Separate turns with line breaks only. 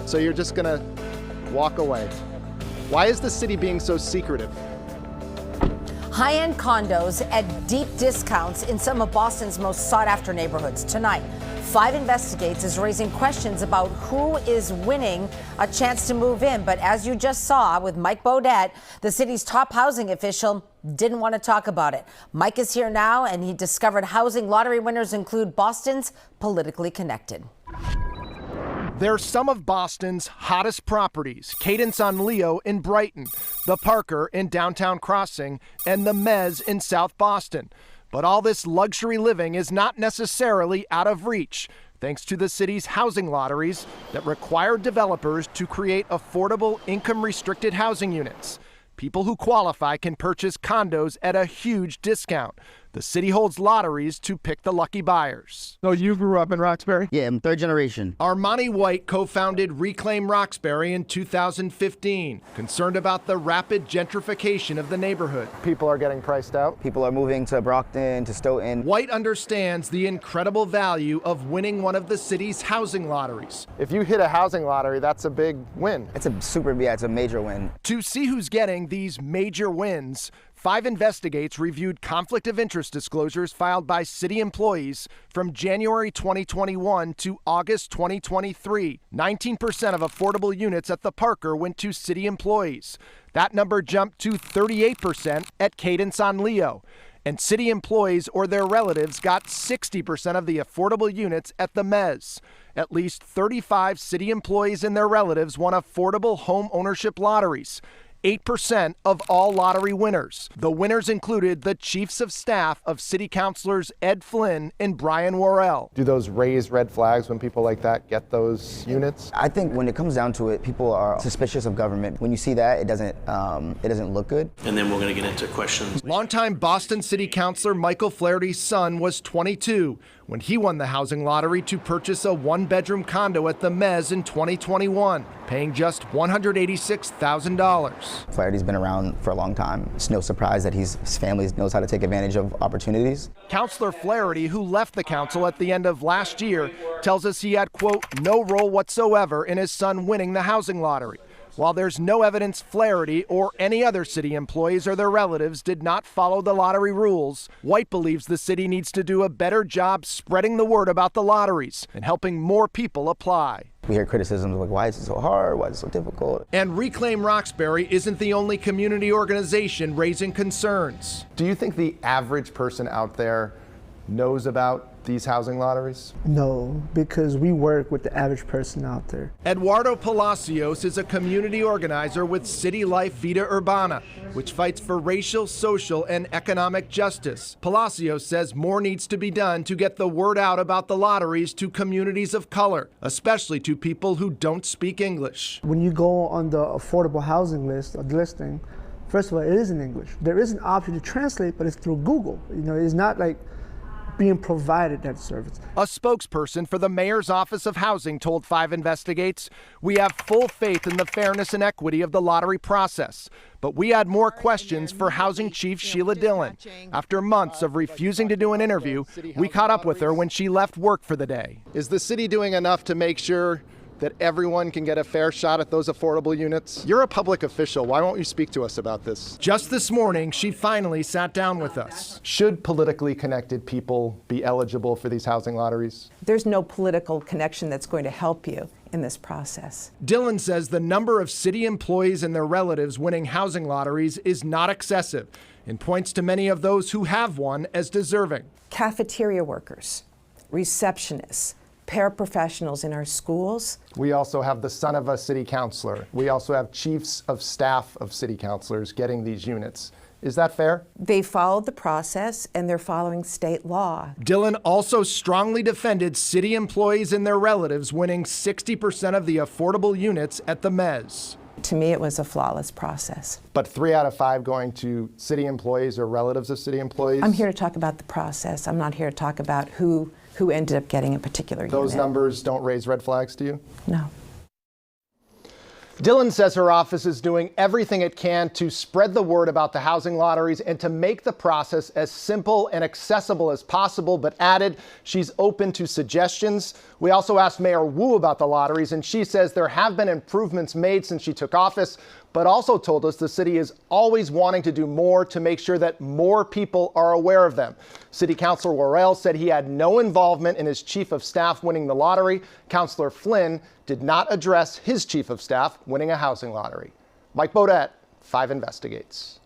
So you're just gonna walk away. Why is the city being so secretive?
High-end condos at deep discounts in some of Boston's most sought-after neighborhoods. Tonight, 5 Investigates is raising questions about who is winning a chance to move in. But as you just saw with Mike Beaudet, the city's top housing official didn't want to talk about it. Mike is here now, and he discovered housing lottery winners include Boston's politically connected.
They're some of Boston's hottest properties: Cadence on Leo in Brighton, the Parker in downtown Crossing, and the Mez in South Boston. But all this luxury living is not necessarily out of reach, thanks to the city's housing lotteries that require developers to create affordable income-restricted housing units. People who qualify can purchase condos at a huge discount. The city holds lotteries to pick the lucky buyers.
So you grew up in Roxbury?
Yeah, I'm third generation.
Armani White co-founded Reclaim Roxbury in 2015, concerned about the rapid gentrification of the neighborhood. People are getting priced out.
People are moving to Brockton, to Stoughton.
White understands the incredible value of winning one of the city's housing lotteries. If you hit a housing lottery, that's a big win.
It's a major win.
To see who's getting these major wins, 5 Investigates reviewed conflict of interest disclosures filed by city employees from January 2021 to August 2023. 19% of affordable units at the Parker went to city employees. That number jumped to 38% at Cadence on Leo. And city employees or their relatives got 60% of the affordable units at the Mez. At least 35 city employees and their relatives won affordable home ownership lotteries. 8% of all lottery winners. The winners included the chiefs of staff of city councilors Ed Flynn and Brian Worrell. Do those raise red flags when people like that get those units?
I think when it comes down to it, people are suspicious of government. When you see that, it doesn't look good.
And then we're going to get into questions.
Longtime Boston City Councilor Michael Flaherty's son was 22 when he won the housing lottery to purchase a 1-bedroom condo at the Mez in 2021, paying just $186,000.
Flaherty's been around for a long time. It's no surprise that his family knows how to take advantage of opportunities.
Councilor Flaherty, who left the council at the end of last year, tells us he had, quote, no role whatsoever in his son winning the housing lottery. While there's no evidence Flaherty or any other city employees or their relatives did not follow the lottery rules, White believes the city needs to do a better job spreading the word about the lotteries and helping more people apply.
We hear criticisms like, why is it so hard? Why is it so difficult?
And Reclaim Roxbury isn't the only community organization raising concerns. Do you think the average person out there knows about these housing lotteries?
No, because we work with the average person out there.
Eduardo Palacios is a community organizer with City Life Vida Urbana, which fights for racial, social, and economic justice. Palacios says more needs to be done to get the word out about the lotteries to communities of color, especially to people who don't speak English.
When you go on the affordable housing listing, first of all, it is in English. There is an option to translate, but it's through Google. You know, it's not like being provided that service.
A spokesperson for the mayor's office of housing told 5 Investigates, we have full faith in the fairness and equity of the lottery process, but we had more questions for housing chief Sheila Dillon. After months of refusing to do an interview, we caught up with her when she left work for the day. Is the city doing enough to make sure that everyone can get a fair shot at those affordable units? You're a public official. Why won't you speak to us about this? Just this morning, she finally sat down with us. Should politically connected people be eligible for these housing lotteries?
There's no political connection that's going to help you in this process.
Dillon says the number of city employees and their relatives winning housing lotteries is not excessive and points to many of those who have won as deserving.
Cafeteria workers, receptionists, paraprofessionals in our schools.
We also have the son of a city councilor. We also have chiefs of staff of city councilors getting these units. Is that fair?
They followed the process and they're following state law.
Dillon also strongly defended city employees and their relatives winning 60% of the affordable units at the Mez.
To me, it was a flawless process.
But 3 out of 5 going to city employees or relatives of city employees?
I'm here to talk about the process. I'm not here to talk about who ended up getting a particular unit.
Those numbers don't raise red flags to you?
No.
Dylan says her office is doing everything it can to spread the word about the housing lotteries and to make the process as simple and accessible as possible, but added she's open to suggestions. We also asked Mayor Wu about the lotteries, and she says there have been improvements made since she took office, but also told us the city is always wanting to do more to make sure that more people are aware of them. City Councilor Worrell said he had no involvement in his chief of staff winning the lottery. Councilor Flynn did not address his chief of staff winning a housing lottery. Mike Bodette, 5 Investigates.